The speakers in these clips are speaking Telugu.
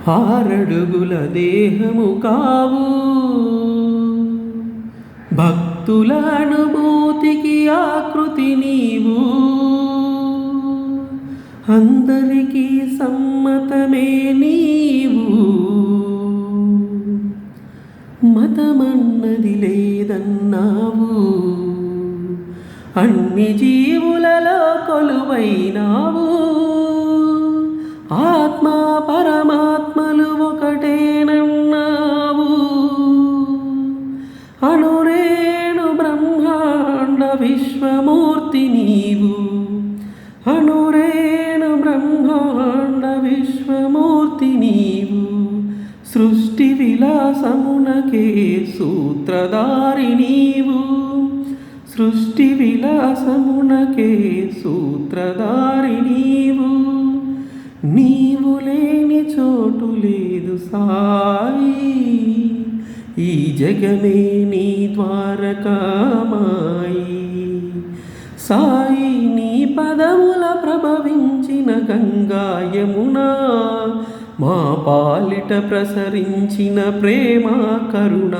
ఆరడుగుల దేహము కావు, భక్తుల అనుభూతికి ఆకృతి నీవు. అందరికీ సమ్మతమే నీవు, మతమన్నది లేదన్నావు. అన్ని జీవులలో కొలువైనావు, ఆత్మ పరమాత్మలు ఒకటేనన్నావు. అణురేణు బ్రహ్మాండ విశ్వమూర్తి నీవు, అణురేణు బ్రహ్మాండ విశ్వమూర్తి నీవు. సృష్టి విలాసమునకే సూత్రధారి నీవు, సృష్టి విలాసమునకే సూత్రధారి నీవు. నీవు లేని చోటు లేదు సాయి, ఈ జగమే నీ ద్వారకామాయి. సాయి నీ పదముల ప్రభవించిన గంగా యమునా, మా పాలిట ప్రసరించిన ప్రేమ కరుణ.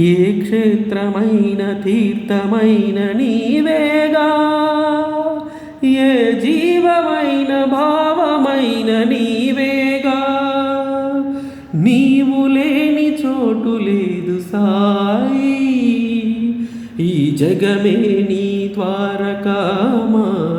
ఏ క్షేత్రమైన తీర్థమైన నీవేగా, ఏ జీవమైన భావమైన నీవేగా. నీవు లేని చోటు లేదు సాయి, ఈ జగమే నీ ద్వారకామాయి.